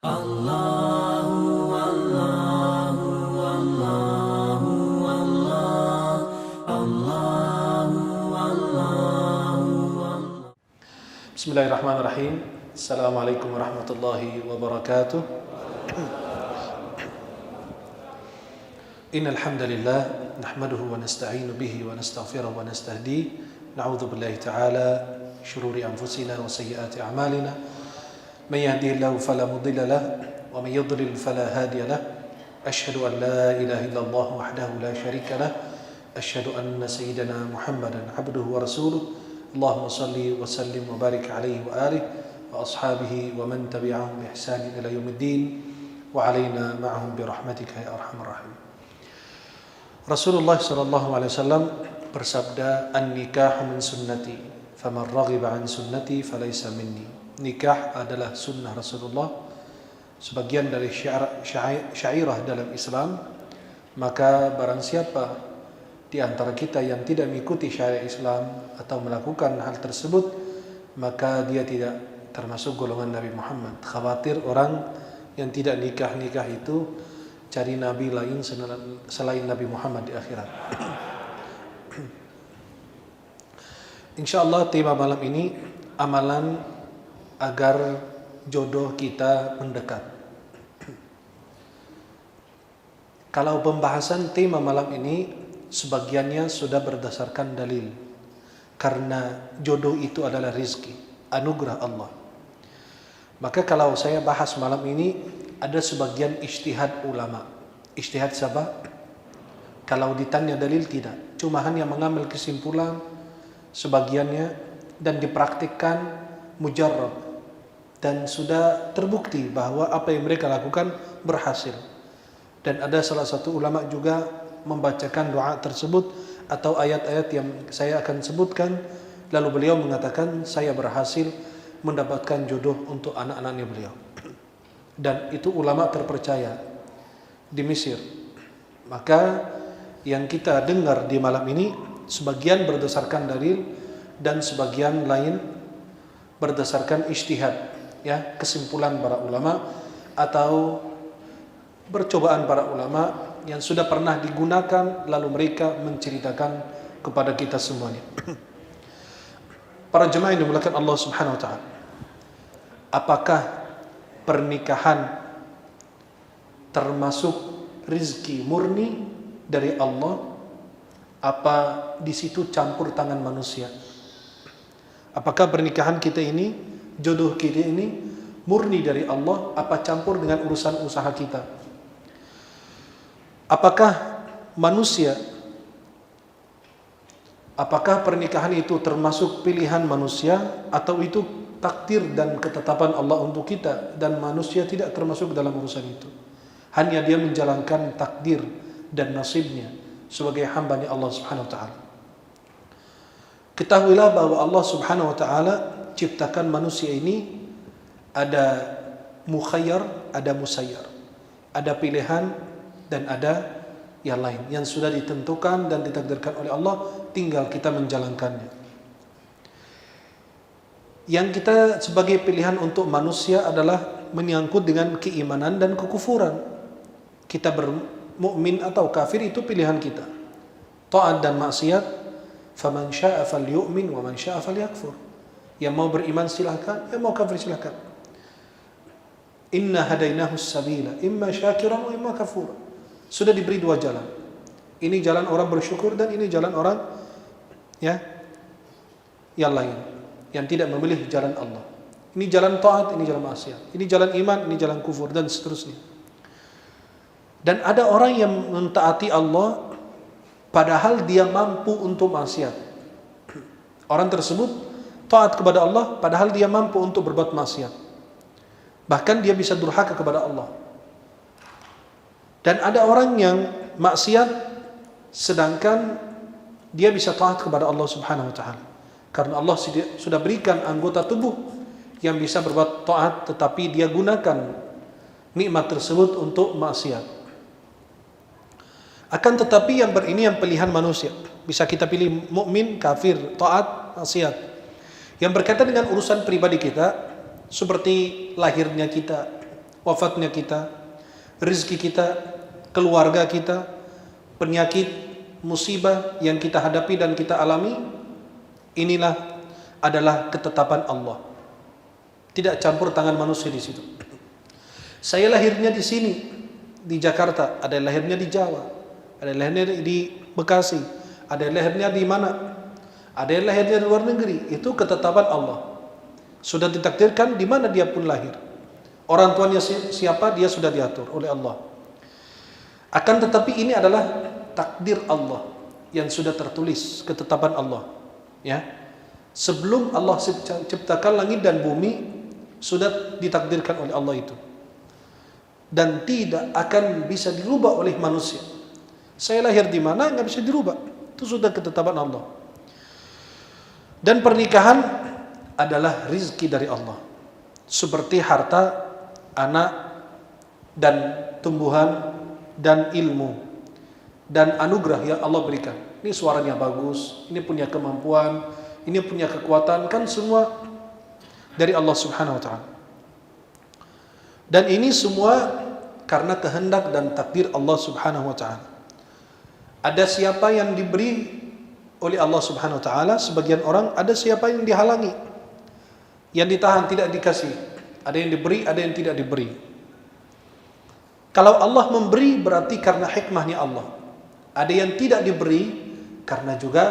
Allahu Allahu Allahu Allah Allahu Allahu Bismillahirrahmanirrahim. Assalamualaikum warahmatullahi wabarakatuh. Innal hamdalillah nahmaduhu wa nasta'inu bihi wa nastaghfiruhu wa nastahdihi. Na'udzu billahi ta'ala min shururi anfusina wa sayyiati a'malina. من يهده الله فلا مضل له ومن يضلل فلا هادي له أشهد أن لا إله إلا الله وحده لا شريك له أشهد أن سيدنا محمدا عبده ورسوله اللهم صل وسلم وبارك عليه وآله وأصحابه ومن تبعهم بإحسان إلى يوم الدين وعلينا معهم برحمتك يا أرحم الراحمين. Rasulullah sallallahu alaihi wasallam bersabda, "An-nikahu min sunnati, faman raghiba an sunnati falaysa minni." Nikah adalah sunnah Rasulullah, sebagian dari syairah dalam Islam. Maka barang siapa di antara kita yang tidak mengikuti syariat Islam atau melakukan hal tersebut, maka dia tidak termasuk golongan Nabi Muhammad. Khawatir orang yang tidak nikah itu cari nabi lain selain Nabi Muhammad di akhirat. Insyaallah tema malam ini amalan agar jodoh kita mendekat. Kalau pembahasan tema malam ini sebagiannya sudah berdasarkan dalil, karena jodoh itu adalah rizki, anugerah Allah. Maka kalau saya bahas malam ini, ada sebagian ijtihad ulama. Ijtihad siapa? Kalau ditanya dalil tidak, cuma hanya mengambil kesimpulan sebagiannya dan dipraktikkan mujarrab, dan sudah terbukti bahwa apa yang mereka lakukan berhasil. Dan ada salah satu ulama juga membacakan doa tersebut atau ayat-ayat yang saya akan sebutkan, lalu beliau mengatakan saya berhasil mendapatkan jodoh untuk anak-anaknya beliau. Dan itu ulama terpercaya di Mesir. Maka yang kita dengar di malam ini sebagian berdasarkan dalil dan sebagian lain berdasarkan ijtihad, ya, kesimpulan para ulama atau percobaan para ulama yang sudah pernah digunakan lalu mereka menceritakan kepada kita semuanya. Para jemaah yang dimuliakan Allah Subhanahu wa taala, apakah pernikahan termasuk rizki murni dari Allah, apa di situ campur tangan manusia? Apakah pernikahan kita ini, jodoh kita ini murni dari Allah, apa campur dengan urusan usaha kita? Apakah manusia, apakah pernikahan itu termasuk pilihan manusia atau itu takdir dan ketetapan Allah untuk kita dan manusia tidak termasuk dalam urusan itu? Hanya dia menjalankan takdir dan nasibnya sebagai hamba-Nya Allah Subhanahu wa taala. Ketahuilah bahwa Allah Subhanahu wa taala ciptakan manusia ini ada mukhayyar, ada musayyar. Ada pilihan dan ada yang lain yang sudah ditentukan dan ditakdirkan oleh Allah, tinggal kita menjalankannya. Yang kita sebagai pilihan untuk manusia adalah menyangkut dengan keimanan dan kekufuran. Kita bermukmin atau kafir itu pilihan kita. Taat dan maksiat, faman syaa'a falyu'min wa man syaa'a falyakfur. Yang mau beriman silakan, yang mau kafir silakan. Inna hadainahu sabila imma syakiran wa imma kafura. Sudah diberi dua jalan. Ini jalan orang bersyukur dan ini jalan orang yang lain, yang tidak memilih jalan Allah. Ini jalan taat, ini jalan maksiat. Ini jalan iman, ini jalan kufur, dan seterusnya. Dan ada orang yang mentaati Allah padahal dia mampu untuk maksiat. Orang tersebut taat kepada Allah padahal dia mampu untuk berbuat maksiat. Bahkan dia bisa durhaka kepada Allah. Dan ada orang yang maksiat sedangkan dia bisa taat kepada Allah Subhanahu wa taala. Karena Allah sudah berikan anggota tubuh yang bisa berbuat taat, tetapi dia gunakan nikmat tersebut untuk maksiat. Akan tetapi yang ini yang pilihan manusia. Bisa kita pilih mukmin, kafir, taat, maksiat. Yang berkaitan dengan urusan pribadi kita, seperti lahirnya kita, wafatnya kita, rezeki kita, keluarga kita, penyakit, musibah yang kita hadapi dan kita alami, inilah adalah ketetapan Allah. Tidak campur tangan manusia di situ. Saya lahirnya di sini, di Jakarta, ada yang lahirnya di Jawa, ada yang lahirnya di Bekasi, ada yang lahirnya di mana, ada yang lahirnya di luar negeri. Itu ketetapan Allah. Sudah ditakdirkan di mana dia pun lahir. Orang tuanya siapa, dia sudah diatur oleh Allah. Akan tetapi ini adalah takdir Allah yang sudah tertulis, ketetapan Allah. Ya, sebelum Allah ciptakan langit dan bumi, sudah ditakdirkan oleh Allah itu. Dan tidak akan bisa dirubah oleh manusia. Saya lahir di mana, nggak bisa dirubah. Itu sudah ketetapan Allah. Dan pernikahan adalah rizki dari Allah. Seperti harta, anak, dan tumbuhan, dan ilmu, dan anugerah yang Allah berikan. Ini suaranya bagus, ini punya kemampuan, ini punya kekuatan, kan semua dari Allah Subhanahu wa Ta'ala. Dan ini semua karena kehendak dan takdir Allah Subhanahu wa Ta'ala. Ada siapa yang diberi oleh Allah Subhanahu wa Ta'ala, sebagian orang, ada siapa yang dihalangi, yang ditahan, tidak dikasih. Ada yang diberi, ada yang tidak diberi. Kalau Allah memberi berarti karena hikmahnya Allah. Ada yang tidak diberi karena juga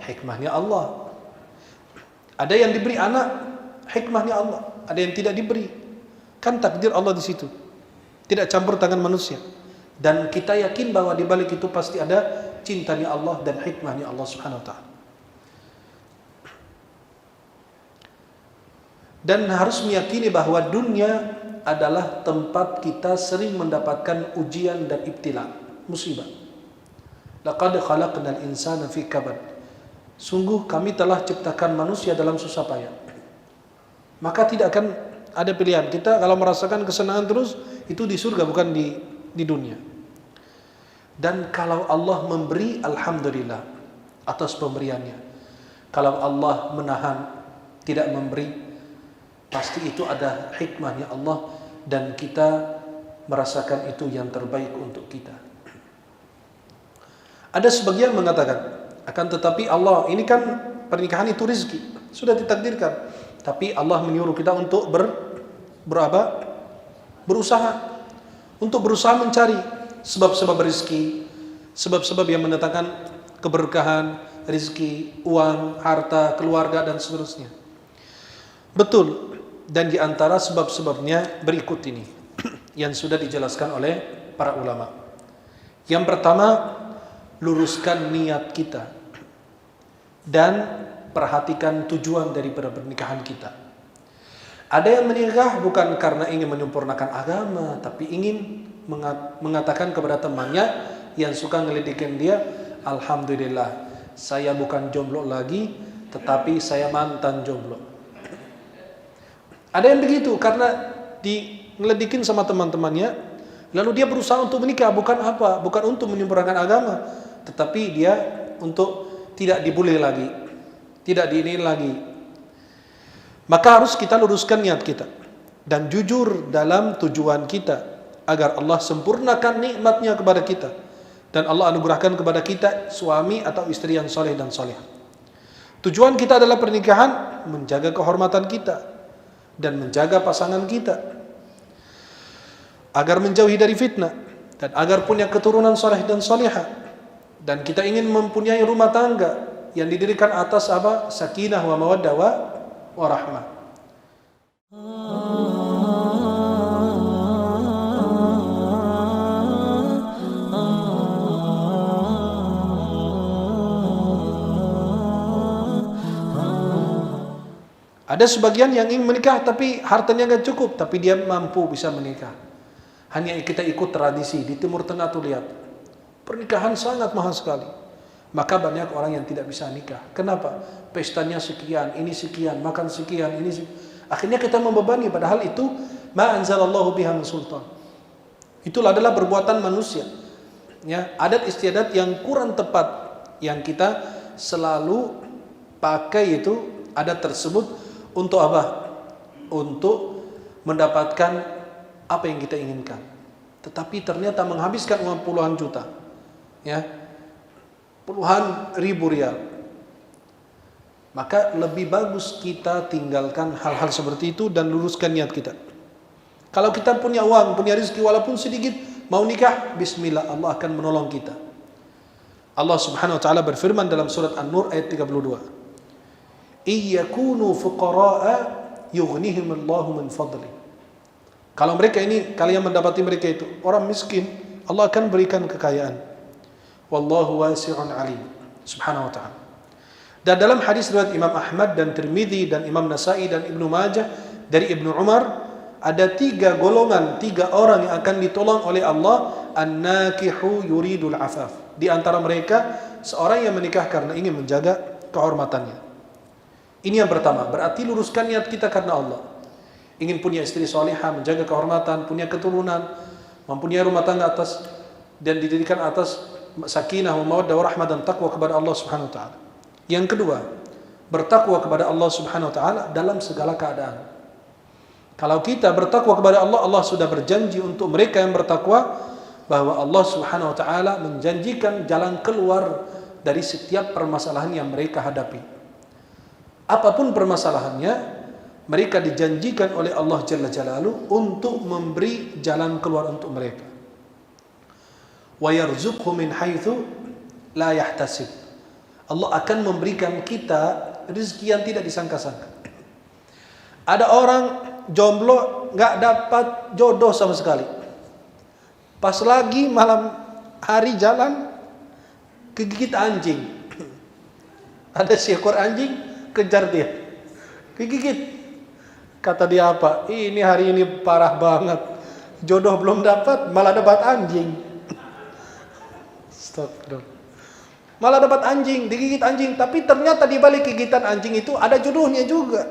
hikmahnya Allah. Ada yang diberi anak, hikmahnya Allah. Ada yang tidak diberi, kan takdir Allah di situ. Tidak campur tangan manusia. Dan kita yakin bahwa di balik itu pasti ada cintanya Allah dan hikmahnya Allah Subhanahu wa Ta'ala. Dan harus meyakini bahwa dunia adalah tempat kita sering mendapatkan ujian dan ibtila, musibah. Laqad khalaqnal insana fi kabad. Sungguh kami telah ciptakan manusia dalam susah payah. Maka tidak akan ada pilihan. Kita kalau merasakan kesenangan terus, itu di surga, bukan di dunia. Dan kalau Allah memberi, alhamdulillah atas pemberiannya. Kalau Allah menahan, tidak memberi, pasti itu ada hikmahnya Allah, dan kita merasakan itu yang terbaik untuk kita. Ada sebagian mengatakan, akan tetapi Allah, ini kan pernikahan itu rezeki, sudah ditakdirkan. Tapi Allah menyuruh kita untuk berusaha, untuk berusaha mencari sebab-sebab rezeki, sebab-sebab yang mendatangkan keberkahan, rezeki, uang, harta, keluarga, dan seterusnya. Betul. Dan di antara sebab-sebabnya berikut ini yang sudah dijelaskan oleh para ulama. Yang pertama, luruskan niat kita dan perhatikan tujuan daripada pernikahan kita. Ada yang menikah bukan karena ingin menyempurnakan agama, tapi ingin mengatakan kepada temannya yang suka ngeledekin dia, alhamdulillah, saya bukan jomblo lagi, tetapi saya mantan jomblo. Ada yang begitu karena ngeledekin sama teman-temannya, lalu dia berusaha untuk menikah, bukan untuk menyempurnakan agama, tetapi dia untuk tidak dibully lagi, tidak diinin lagi. Maka harus kita luruskan niat kita dan jujur dalam tujuan kita, agar Allah sempurnakan nikmatnya kepada kita dan Allah anugerahkan kepada kita suami atau istri yang soleh dan soleh. Tujuan kita adalah pernikahan, menjaga kehormatan kita dan menjaga pasangan kita agar menjauhi dari fitnah dan agar punya keturunan soleh dan solehah. Dan kita ingin mempunyai rumah tangga yang didirikan atas sakinah wa mawaddah wa rahmah. Ada sebagian yang ingin menikah tapi hartanya nggak cukup, tapi dia mampu bisa menikah. Hanya kita ikut tradisi di Timur Tengah tuh, lihat pernikahan sangat mahal sekali. Maka banyak orang yang tidak bisa nikah. Kenapa? Pestanya sekian, ini sekian, makan sekian, ini sekian. Akhirnya kita membebani, padahal itu ma anzalallahu biha min sultan. Itulah adalah perbuatan manusia. Ya, adat istiadat yang kurang tepat yang kita selalu pakai itu adat tersebut untuk apa? Untuk mendapatkan apa yang kita inginkan. Tetapi ternyata menghabiskan uang puluhan juta, ya, puluhan ribu rial. Maka lebih bagus kita tinggalkan hal-hal seperti itu dan luruskan niat kita. Kalau kita punya uang, punya rezeki walaupun sedikit, mau nikah, bismillah, Allah akan menolong kita. Allah Subhanahu wa taala berfirman dalam surat An-Nur ayat 32. Iyakunu fuqara'a yughnihimullahu min fadli. Kalau mereka ini, kalian mendapati mereka itu orang miskin, Allah akan berikan kekayaan. Wallahu wasi'un alim. Subhanahu wa ta'ala. Dan dalam hadis riwayat Imam Ahmad dan Tirmidzi dan Imam Nasa'i dan Ibnu Majah dari Ibnu Umar, ada 3 golongan, 3 orang yang akan ditolong oleh Allah. An-nakihu yuridul afaf. Di antara mereka seorang yang menikah karena ingin menjaga kehormatannya. Ini yang pertama, berarti luruskan niat kita karena Allah. Ingin punya istri salihah, menjaga kehormatan, punya keturunan, mempunyai rumah tangga atas dan didirikan atas sakinah, mawaddah, warahmah dan takwa kepada Allah Subhanahu wa taala. Yang kedua, bertakwa kepada Allah Subhanahu wa taala dalam segala keadaan. Kalau kita bertakwa kepada Allah, Allah sudah berjanji untuk mereka yang bertakwa bahwa Allah Subhanahu wa taala menjanjikan jalan keluar dari setiap permasalahan yang mereka hadapi. Apapun permasalahannya, mereka dijanjikan oleh Allah Jalla Jalaluhu untuk memberi jalan keluar untuk mereka. Wa yarzuqhu min haitsu la yahtasib. Allah akan memberikan kita rezeki yang tidak disangka-sangka. Ada orang jomblo nggak dapat jodoh sama sekali. Pas lagi malam hari jalan kegigit anjing. Ada seekor anjing kejar dia, kegigit. Kata dia apa? Ini hari ini parah banget. Jodoh belum dapat, malah dapat anjing. Astagfirullah. Malah dapat anjing, digigit anjing. Tapi ternyata di balik gigitan anjing itu ada jodohnya juga.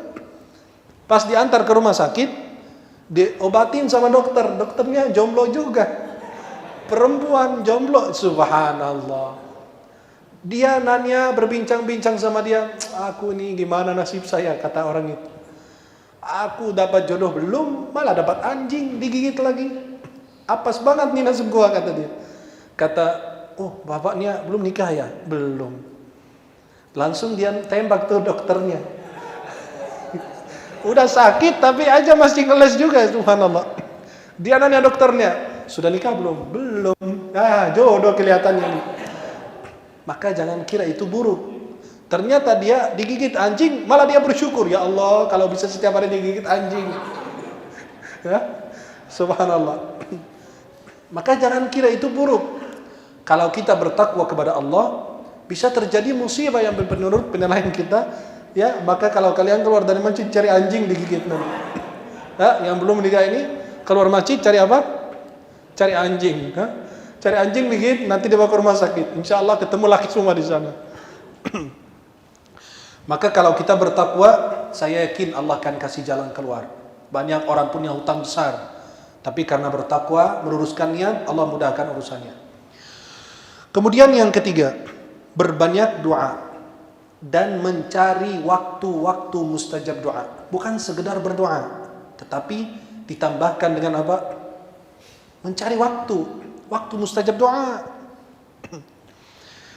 Pas diantar ke rumah sakit, diobatin sama dokter. Dokternya jomblo juga. Perempuan jomblo. Subhanallah. Dia nanya, berbincang-bincang sama dia. Aku ini gimana nasib saya, kata orang itu. Aku dapat jodoh belum, malah dapat anjing, digigit lagi. Apes banget nih nasib gua, kata dia. Kata, oh bapaknya belum nikah ya? Belum. Langsung dia tembak tuh dokternya. Udah sakit tapi aja masih ngeles juga, subhanallah. Dia nanya dokternya, sudah nikah belum? Belum. Jodoh kelihatannya nih. Maka jangan kira itu buruk. Ternyata dia digigit anjing, malah dia bersyukur. Ya Allah, kalau bisa setiap hari digigit anjing. Ya, subhanallah. Maka jangan kira itu buruk. Kalau kita bertakwa kepada Allah, bisa terjadi musibah yang menurut penilaian kita. Ya, maka kalau kalian keluar dari masjid cari anjing digigit nanti. Ya, yang belum menikah ini keluar masjid cari apa? Cari anjing. Ya? Cari anjing digigit, nanti dibawa ke rumah sakit. Insya Allah ketemu laki semua di sana. Maka kalau kita bertakwa, saya yakin Allah akan kasih jalan keluar. Banyak orang punya hutang besar, tapi karena bertakwa, meluruskan niat, Allah mudahkan urusannya. Kemudian yang ketiga, berbanyak doa dan mencari waktu-waktu mustajab doa. Bukan sekedar berdoa, tetapi ditambahkan dengan apa? Mencari waktu mustajab doa.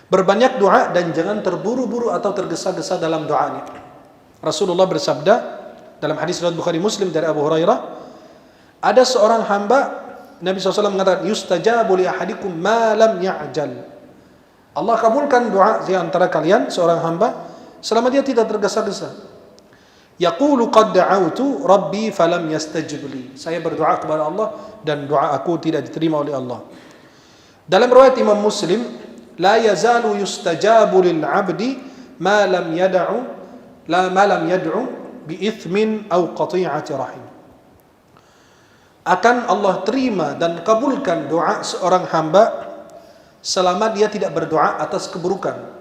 Berbanyak doa dan jangan terburu-buru atau tergesa-gesa dalam doanya. Rasulullah bersabda dalam hadis riwayat Bukhari Muslim dari Abu Hurairah, ada seorang hamba, Nabi SAW mengatakan, yustajabu li ahadikum ma lam ya'jal. Allah kabulkan doa di antara kalian, seorang hamba, selama dia tidak tergesa-gesa. Yaqulu qad da'autu rabbi falam yastajib li. Saya berdoa kepada Allah dan doa aku tidak diterima oleh Allah. Dalam riwayat Imam Muslim, la yazalu yustajabu lil 'abdi ma lam yad'u bi ithmin aw qati'ati rahim. Akan Allah terima dan kabulkan doa seorang hamba selama dia tidak berdoa atas keburukan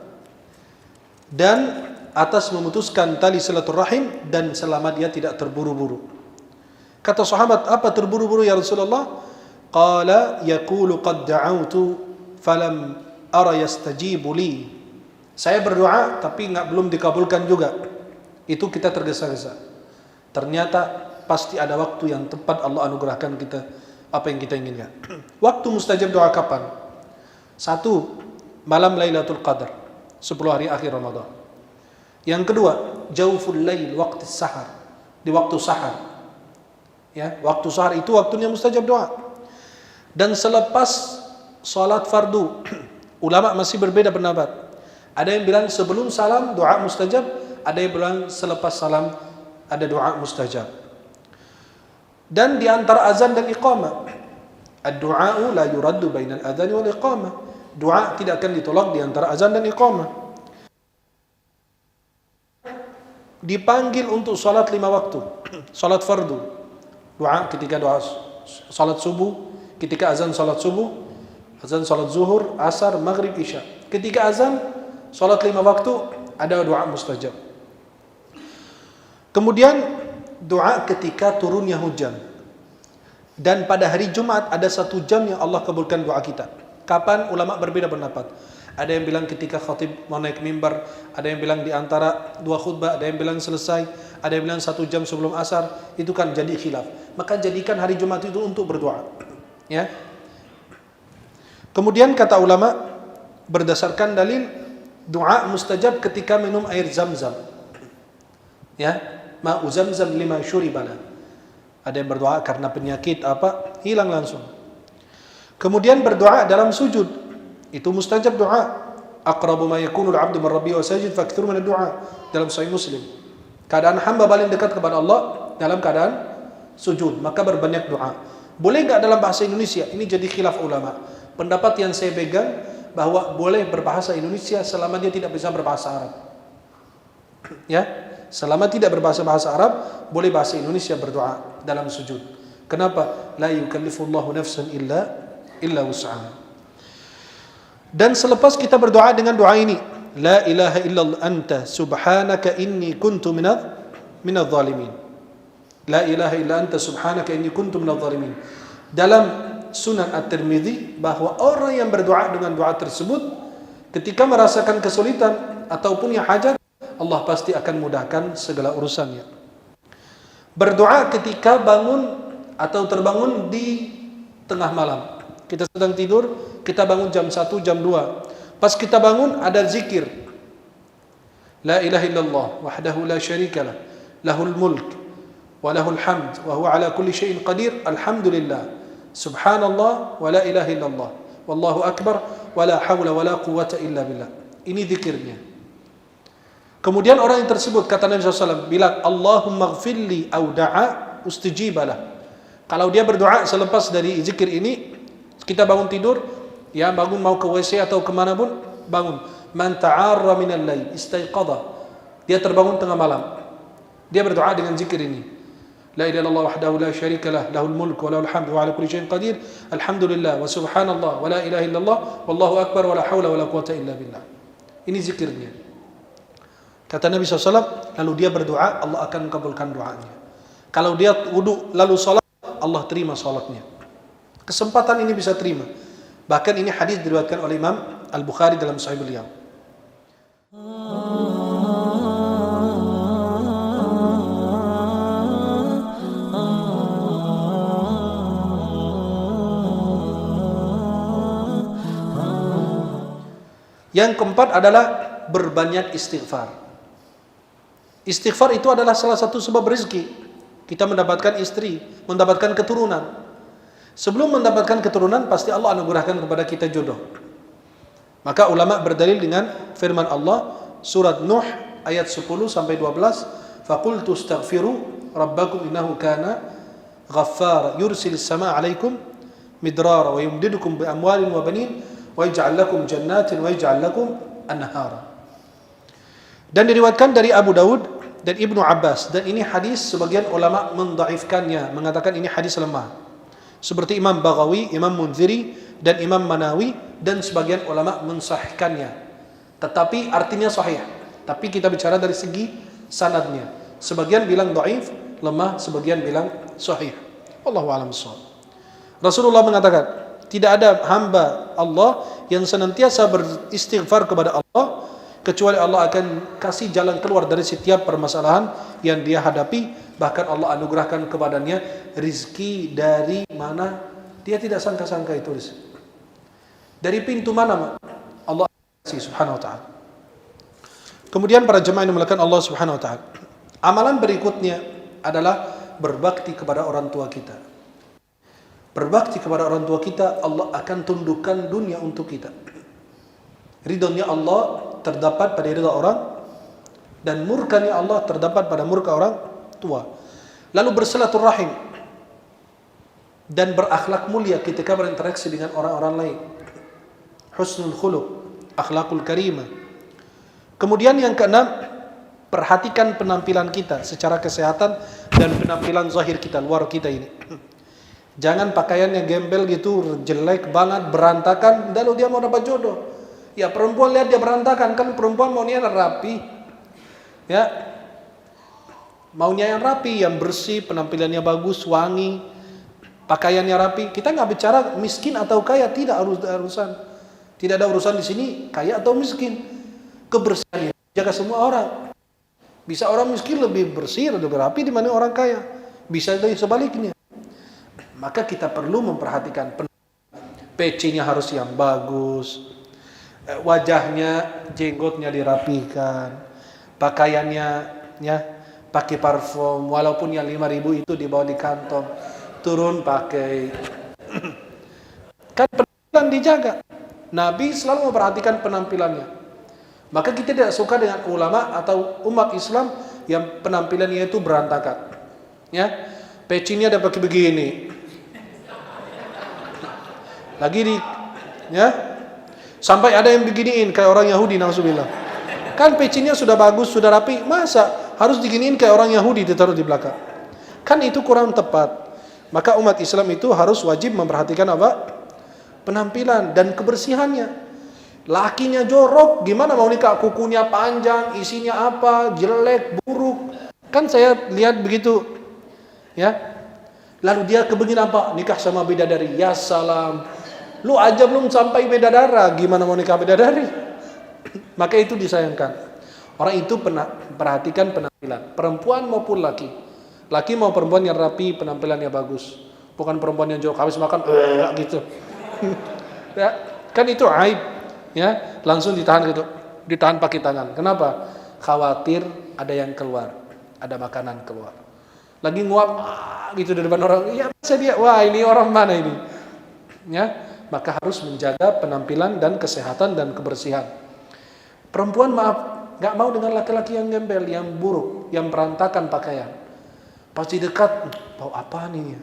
dan atas memutuskan tali silaturahim dan selama dia tidak terburu-buru. Kata sahabat, apa terburu-buru ya Rasulullah? Qala yaqulu qad da'autu falam ara yastajibu li. Saya berdoa tapi belum dikabulkan juga. Itu kita tergesa-gesa. Ternyata pasti ada waktu yang tepat Allah anugerahkan kita apa yang kita inginkan. Waktu mustajab doa kapan? 1. Malam Lailatul Qadar, 10 hari akhir Ramadan. Yang kedua, jauful lail, waktu sahar, di waktu sahar. Ya, waktu sahar itu waktunya mustajab doa. Dan selepas salat fardu, ulama masih berbeda pendapat. Ada yang bilang sebelum salam doa mustajab, ada yang bilang selepas salam ada doa mustajab. Dan di antara azan dan iqamah, ad-du'a'u la yuraddu bainal adhan wal iqamah. Doa tidak akan ditolak di antara azan dan iqamah. Dipanggil untuk salat 5 waktu. Salat fardu, doa ketika doa salat subuh, ketika azan salat subuh, azan salat zuhur, asar, maghrib, isya. Ketika azan salat 5 waktu ada doa mustajab. Kemudian doa ketika turunnya hujan. Dan pada hari Jumat ada 1 jam yang Allah kabulkan doa kita. Kapan? Ulama berbeda pendapat. Ada yang bilang ketika khatib mau naik mimbar, ada yang bilang di antara 2 khutbah, ada yang bilang selesai, ada yang bilang 1 jam sebelum asar. Itu kan jadi khilaf. Maka jadikan hari Jumat itu untuk berdoa. Ya. Kemudian kata ulama berdasarkan dalil doa mustajab ketika minum air Zam-Zam. Ya, ma'u Zam-Zam lima syuribana. Ada yang berdoa karena penyakit apa, hilang langsung. Kemudian berdoa dalam sujud, itu mustajab doa. Aqrabu ma yakunu al-'abdu min rabbihi wa sajid fakthuru min ad-du'a, dalam Sahih Muslim. Keadaan hamba paling dekat kepada Allah dalam keadaan sujud, maka berbanyak doa. Boleh enggak dalam bahasa Indonesia? Ini jadi khilaf ulama. Pendapat yang saya pegang bahwa boleh berbahasa Indonesia selama dia tidak bisa berbahasa Arab. Ya, selama tidak berbahasa Arab, boleh bahasa Indonesia berdoa dalam sujud. Kenapa? La yukallifullahu nafsan illa wus'aha. Dan selepas kita berdoa dengan doa ini, la ilaha illallah anta subhanaka inni kuntu minadh dhalimin. La ilaha illa anta subhanaka inni kuntu minadh dhalimin. Dalam Sunan At-Tirmidzi bahwa orang yang berdoa dengan doa tersebut ketika merasakan kesulitan ataupun yang hajat, Allah pasti akan mudahkan segala urusannya. Berdoa ketika bangun atau terbangun di tengah malam. Kita sedang tidur, kita bangun jam 1, jam 2. Pas kita bangun ada zikir. La ilaha illallah wahdahu la syarikalah, lahul mulk wa lahul hamd wa huwa ala kulli syai'in qadir. Alhamdulillah. Subhanallah wa la ilaha illallah. Wallahu akbar wa la hawla wa la quwwata illa billah. Ini zikirnya. Kemudian orang yang tersebut kata Nabi SAW bilang Allahumma ghfirli au da'a ustijibalah. Kalau dia berdoa selepas dari zikir ini, kita bangun tidur, ya bangun mau ke WC atau kemana pun, bangun. Man ta'arra minal lail istaiqadha. Dia terbangun tengah malam. Dia berdoa dengan zikir ini. La ilaha illallah wahdahu la syarikalah, lahul mulk wa lahul hamd wa ala kulli syai'in qadir. Alhamdulillah wa subhanallah wa la ilaha illallah wallahu akbar wa la haula wa la quwwata illa billah. Ini zikirnya. Kata Nabi SAW, lalu dia berdoa, Allah akan kabulkan doanya. Kalau dia wudu lalu salat, Allah terima salatnya. Kesempatan ini bisa terima. Bahkan ini hadis diriwayatkan oleh Imam Al-Bukhari dalam Sahih beliau. Yang keempat adalah berbanyak istighfar. Istighfar itu adalah salah satu sebab rezeki. Kita mendapatkan istri, mendapatkan keturunan. Sebelum mendapatkan keturunan, pasti Allah anugerahkan kepada kita jodoh. Maka ulama berdalil dengan firman Allah, surat Nuh ayat 10 sampai 12, faqultu astaghfiru rabbakum innahu kana ghaffara yursilis samaa 'alaikum midrara wa yumdidukum bi amwalin wa banin wa yaj'al lakum jannatin wa yaj'al lakum anhara. Dan diriwayatkan dari Abu Daud dan Ibnu Abbas, dan ini hadis sebagian ulama mendhaifkannya, mengatakan ini hadis lemah. Seperti Imam Baghawi, Imam Munziri dan Imam Manawi, dan sebagian ulama mensahihkannya. Tetapi artinya sahih. Tapi kita bicara dari segi sanadnya. Sebagian bilang dhaif, lemah, sebagian bilang sahih. Wallahu a'lam bishawab. Rasulullah mengatakan, tidak ada hamba Allah yang senantiasa beristighfar kepada Allah kecuali Allah akan kasih jalan keluar dari setiap permasalahan yang dia hadapi. Bahkan Allah anugerahkan kepadanya rizki dari mana dia tidak sangka-sangka itu rizki. Dari pintu mana Allah kasih subhanahu wa ta'ala. Kemudian para jemaah yang dimuliakan Allah subhanahu wa ta'ala, amalan berikutnya adalah berbakti kepada orang tua kita. Berbakti kepada orang tua kita, Allah akan tundukkan dunia untuk kita. Ridhonya Allah terdapat pada ridha orang, dan murkanya Allah terdapat pada murka orang tua. Lalu bersilaturahim dan berakhlak mulia ketika berinteraksi dengan orang-orang lain. Husnul khuluq, akhlakul karimah. Kemudian yang keenam, perhatikan penampilan kita secara kesehatan dan penampilan zahir kita, luar kita ini. Jangan pakaiannya gembel gitu, jelek banget, berantakan, lalu dia mau dapat jodoh. Ya perempuan lihat dia berantakan, kan perempuan maunya yang rapi. Ya. Maunya yang rapi, yang bersih, penampilannya bagus, wangi, pakaiannya rapi. Kita nggak bicara miskin atau kaya, tidak urusan. Tidak ada urusan di sini kaya atau miskin. Kebersihan itu jaga semua orang. Bisa orang miskin lebih bersih, lebih rapi dibanding orang kaya. Bisa dari sebaliknya. Maka kita perlu memperhatikan pecinya harus yang bagus, wajahnya, jenggotnya dirapikan, pakaiannya ya pakai parfum, walaupun yang 5.000 itu dibawa di kantong, turun pakai. Kan penampilan dijaga. Nabi selalu memperhatikan penampilannya. Maka kita tidak suka dengan ulama atau umat Islam yang penampilannya itu berantakan. Ya, pecinya ada pakai begini. Lagi di ya, sampai ada yang beginiin kayak orang Yahudi, nauzubillah. Kan pecinya sudah bagus, sudah rapi, masa harus diginiin kayak orang Yahudi ditaruh di belakang? Kan itu kurang tepat. Maka umat Islam itu harus wajib memperhatikan apa? Penampilan dan kebersihannya. Lakinya jorok, gimana mau nikah? Kukunya panjang, isinya apa? Jelek, buruk. Kan saya lihat begitu. Ya. Lalu dia kebegin apa? Nikah sama bidadari. Ya salam. Lu aja belum sampai bidadara, gimana mau nikah bidadari? Maka itu disayangkan. Orang itu perhatikan penampilan, perempuan maupun laki. Laki mau perempuan yang rapi, penampilannya bagus. Bukan perempuan yang jorok, habis makan gitu. Ya, kan itu aib. Ya, langsung ditahan gitu. Ditahan pakai tangan. Kenapa? Khawatir ada yang keluar, ada makanan keluar. Lagi nguap gitu di depan orang. Ya, masa dia, wah ini orang mana ini? Ya, maka harus menjaga penampilan dan kesehatan dan kebersihan. Perempuan maaf, nggak mau dengan laki-laki yang gembel, yang buruk, yang berantakan pakaian. Pasti dekat, bau apa nih?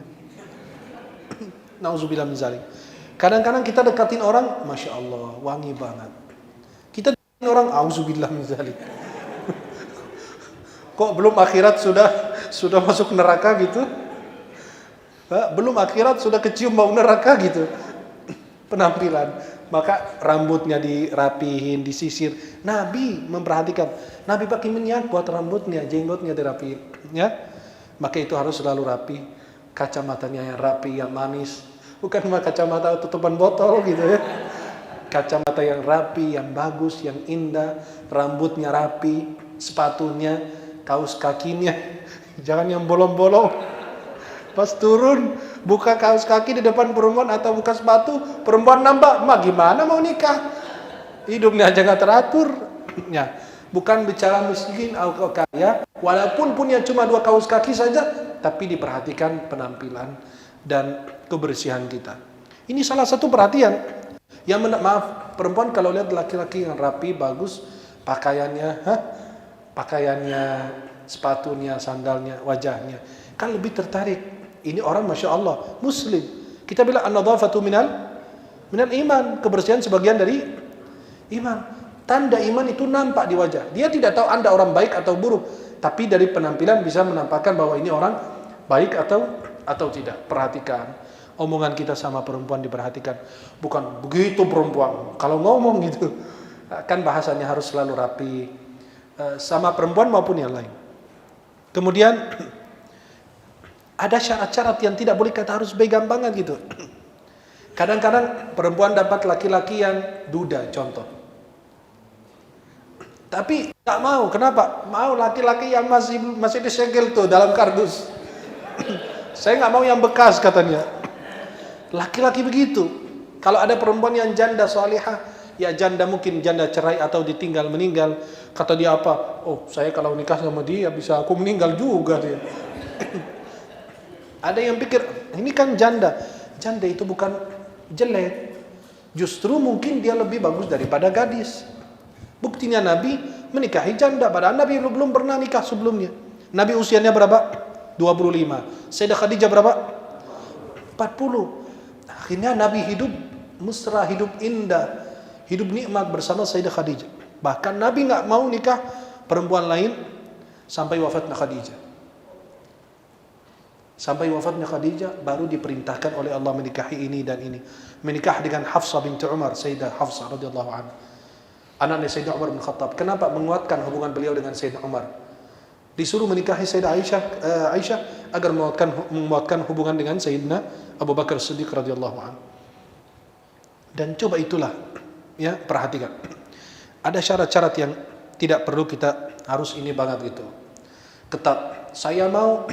Nauzubillah min zalik. Kadang-kadang kita dekatin orang, masya Allah, wangi banget. Kita dekatin orang, auzubillah min zalik. Kok belum akhirat sudah masuk neraka gitu? Belum akhirat sudah kecium bau neraka gitu. Penampilan, maka rambutnya dirapihin, disisir. Nabi memperhatikan, Nabi pakai minyak buat rambutnya, jenggotnya dirapihin, ya. Maka itu harus selalu rapi. Kacamatanya yang rapi, yang manis, bukan cuma kacamata tutupan botol gitu ya. Kacamata yang rapi, yang bagus, yang indah, rambutnya rapi, sepatunya, kaos kakinya, jangan yang bolong-bolong. Pas turun, buka kaos kaki di depan perempuan atau buka sepatu, perempuan nambah, mah gimana mau nikah? Hidupnya aja gak teratur. Ya, bukan bicara miskin atau kaya, walaupun punya cuma 2 kaos kaki saja, tapi diperhatikan penampilan dan kebersihan kita. Ini salah satu perhatian. Yang maaf, perempuan kalau lihat laki-laki yang rapi, bagus, pakaiannya, sepatunya, sandalnya, wajahnya, kan lebih tertarik. Ini orang masya Allah muslim. Kita bilang an-nadhafatu minal iman, kebersihan sebagian dari iman. Tanda iman itu nampak di wajah. Dia tidak tahu Anda orang baik atau buruk, tapi dari penampilan bisa menampakkan bahwa ini orang baik atau tidak. Perhatikan omongan kita sama perempuan, diperhatikan. Bukan begitu perempuan kalau ngomong gitu. Kan bahasanya harus selalu rapi, sama perempuan maupun yang lain. Kemudian ada syarat-syarat yang tidak boleh kata harus pegang banget gitu. Kadang-kadang perempuan dapat laki-laki yang duda, contoh. Tapi nggak mau. Kenapa? Mau laki-laki yang masih disegel tuh dalam kardus. Saya nggak mau yang bekas katanya. Laki-laki begitu. Kalau ada perempuan yang janda salihah, ya janda mungkin janda cerai atau ditinggal meninggal, kata dia apa? Oh, saya kalau nikah sama dia bisa aku meninggal juga dia. Ada yang pikir ini kan janda. Janda itu bukan jelek. Justru mungkin dia lebih bagus daripada gadis. Buktinya Nabi menikahi janda, padahal Nabi belum pernah nikah sebelumnya. Nabi usianya berapa? 25. Sayyidah Khadijah berapa? 40. Akhirnya Nabi hidup mesra, hidup indah, hidup nikmat bersama Sayyidah Khadijah. Bahkan Nabi nggak mau nikah perempuan lain sampai wafatnya Khadijah. Sampai wafatnya Khadijah baru diperintahkan oleh Allah menikahi ini dan ini. Menikah dengan Hafsah binti Umar, Sayyidah Hafsah radhiyallahu anha. Anaknya Sayyidina Umar bin Khattab. Kenapa menguatkan hubungan beliau dengan Sayyidina Umar? Disuruh menikahi Sayyidah Aisyah agar menguatkan hubungan dengan Sayyidina Abu Bakar Siddiq radhiyallahu anhu. Dan coba itulah, ya, perhatikan. Ada syarat-syarat yang tidak perlu kita harus ini banget gitu. Ketat. Saya mau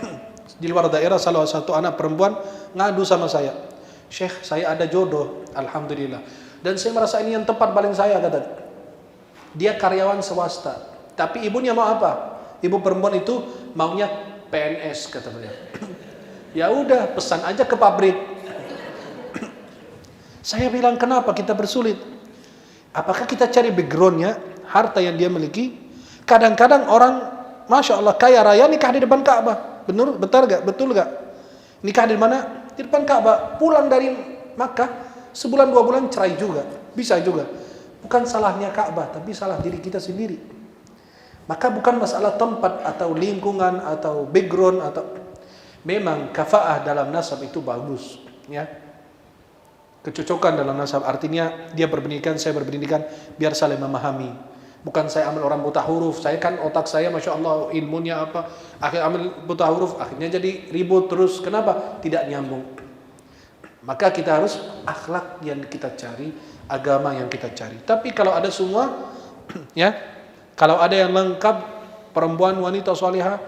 di luar daerah salah satu anak perempuan ngadu sama saya. Syekh, saya ada jodoh, alhamdulillah. Dan saya merasa ini yang tepat paling saya, kata. Dia karyawan swasta, tapi ibunya mau apa? Ibu perempuan itu maunya PNS, kata beliau. Ya udah, pesan aja ke pabrik. Saya bilang, kenapa kita bersulit? Apakah kita cari backgroundnya, harta yang dia miliki? Kadang-kadang orang, masya Allah, kaya raya nikah di depan Ka'bah. Betul gak? Nikah di mana? Di depan Ka'bah. Pulang dari Makkah, sebulan 2 bulan cerai juga. Bisa juga. Bukan salahnya Ka'bah, tapi salah diri kita sendiri. Maka bukan masalah tempat atau lingkungan atau background atau memang kafaah dalam nasab itu bagus, ya. Kecocokan dalam nasab artinya dia berpendidikan, saya berpendidikan, biar saling memahami. Bukan saya ambil orang buta huruf, saya kan otak saya masya Allah ilmunya apa, akhirnya ambil buta huruf, akhirnya jadi ribut terus. Kenapa? Tidak nyambung. Maka kita harus akhlak yang kita cari, agama yang kita cari. Tapi kalau ada semua, ya, kalau ada yang lengkap, perempuan wanita salihah,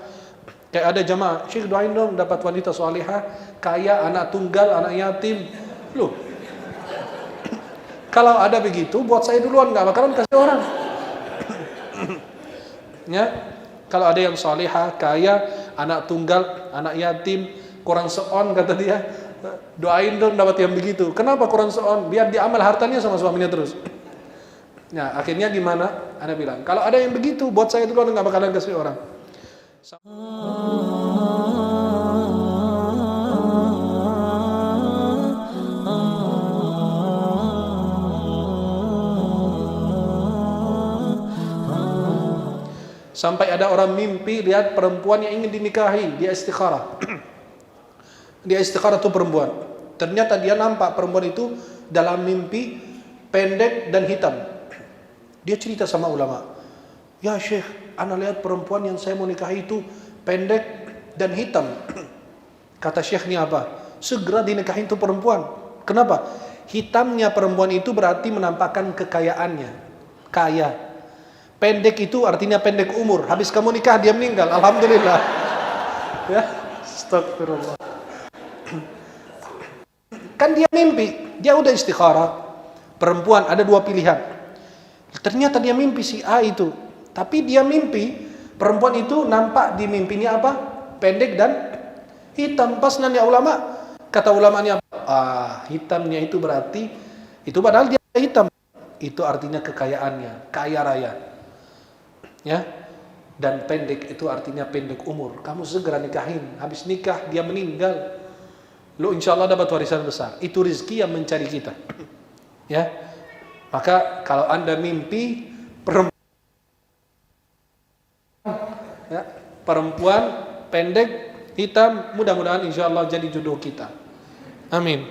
kayak ada jamaah, Syekh doain dong dapat wanita salihah, kaya, anak tunggal, anak yatim. Loh, kalau ada begitu, buat saya duluan, nggak bakalan kasih orang. Ya, kalau ada yang salihah, kaya, anak tunggal, anak yatim, kurang seon kata dia. Doain dong dapat yang begitu. Kenapa kurang seon? Biar diamal hartanya sama suaminya terus. Nah, akhirnya gimana? Ana bilang, kalau ada yang begitu, buat saya dulu nggak bakalan kasih orang. Sampai ada orang mimpi lihat perempuan yang ingin dinikahi, dia istikharah. Dia istikharah tuh perempuan. Ternyata dia nampak perempuan itu dalam mimpi pendek dan hitam. Dia cerita sama ulama, ya Syekh, ana lihat perempuan yang saya mau nikahi itu pendek dan hitam. Kata Syekh ini apa? Segera dinikahin tuh perempuan. Kenapa? Hitamnya perempuan itu berarti menampakkan kekayaannya, kaya. Pendek itu artinya pendek umur. Habis kamu nikah dia meninggal. Alhamdulillah. Ya, astagfirullah. Kan dia mimpi, dia udah istikharah. Perempuan ada 2 pilihan. Ternyata dia mimpi si A itu. Tapi dia mimpi perempuan itu nampak di mimpinya apa? Pendek dan hitam. Pas nanya ulama, kata ulamanya, hitamnya itu berarti itu padahal dia hitam. Itu artinya kekayaannya, kaya raya. Ya. Dan pendek itu artinya pendek umur. Kamu segera nikahin. Habis nikah dia meninggal. Lu insya Allah dapat warisan besar. Itu rezeki yang mencari kita. Ya, maka kalau anda mimpi perempuan pendek hitam, mudah-mudahan insya Allah jadi jodoh kita. Amin.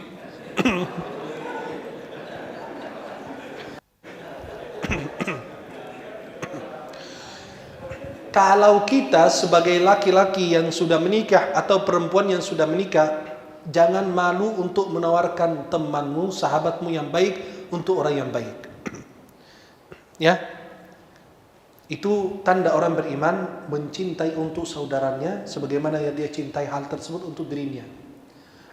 Kalau kita sebagai laki-laki yang sudah menikah atau perempuan yang sudah menikah, jangan malu untuk menawarkan temanmu, sahabatmu yang baik untuk orang yang baik. Ya. Itu tanda orang beriman mencintai untuk saudaranya sebagaimana yang dia cintai hal tersebut untuk dirinya.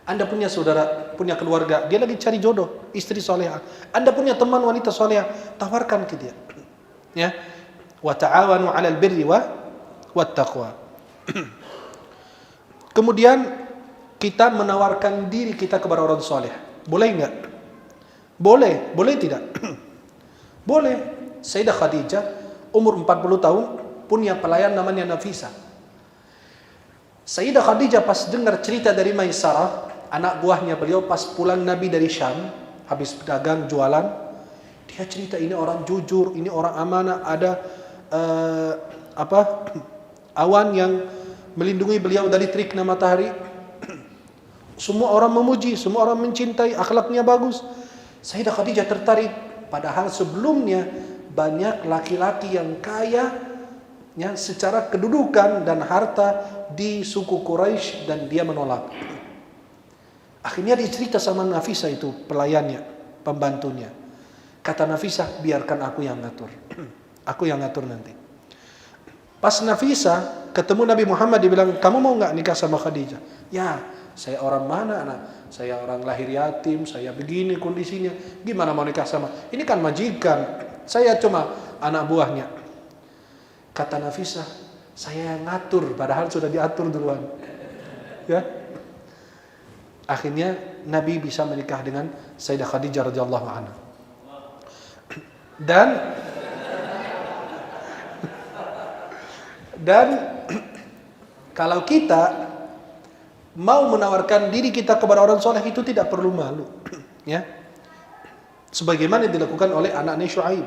Anda punya saudara, punya keluarga, dia lagi cari jodoh, istri soleha. Anda punya teman wanita soleha, tawarkan ke dia. Ya, wa ta'awanu 'alal birri wat taqwa. Kemudian kita menawarkan diri kita kepada orang soleh. Boleh enggak? Boleh, boleh tidak? Boleh. Sayyidah Khadijah umur 40 tahun punya pelayan namanya Nafisa. Sayyidah Khadijah pas dengar cerita dari Maisarah, anak buahnya beliau pas pulang Nabi dari Syam, habis pedagang jualan, dia cerita ini orang jujur, ini orang amanah, ada awan yang melindungi beliau dari teriknya matahari. Semua orang memuji, semua orang mencintai, akhlaknya bagus. Sayyidah Khadijah tertarik, padahal sebelumnya banyak laki-laki yang kaya ya, secara kedudukan dan harta di suku Quraisy dan dia menolak. Akhirnya dia cerita sama Nafisa itu, pelayannya, pembantunya. Kata Nafisa, biarkan aku yang ngatur. Aku yang ngatur nanti. Pas Nafisa ketemu Nabi Muhammad, dia bilang, kamu mau nggak nikah sama Khadijah? Ya, saya orang mana anak? Saya orang lahir yatim, saya begini kondisinya. Gimana mau nikah sama? Ini kan majikan. Saya cuma anak buahnya. Kata Nafisa, saya yang ngatur, padahal sudah diatur duluan. Ya. Akhirnya Nabi bisa menikah dengan Sayyidah Khadijah radhiyallahu anha. Dan kalau kita mau menawarkan diri kita kepada orang soleh itu tidak perlu malu, ya. Sebagaimana dilakukan oleh anaknya Syuaib.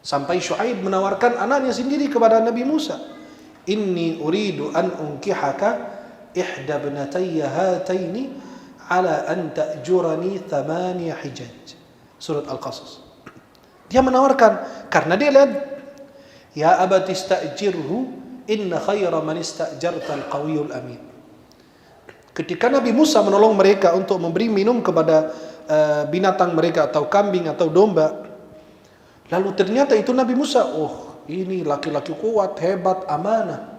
Sampai Syuaib menawarkan anaknya sendiri kepada Nabi Musa. Inni uridu an unkihaka ihda ibnatayya hataini ala an ta'jurani 8 hijaj. Surat Al-Qasas. Dia menawarkan karena dia lihat, ya abati ista'jirhu inna khayra man ista'jarta al-qawiyul amin. Ketika Nabi Musa menolong mereka untuk memberi minum kepada binatang mereka atau kambing atau domba, lalu ternyata itu Nabi Musa, oh ini laki-laki kuat, hebat, amanah.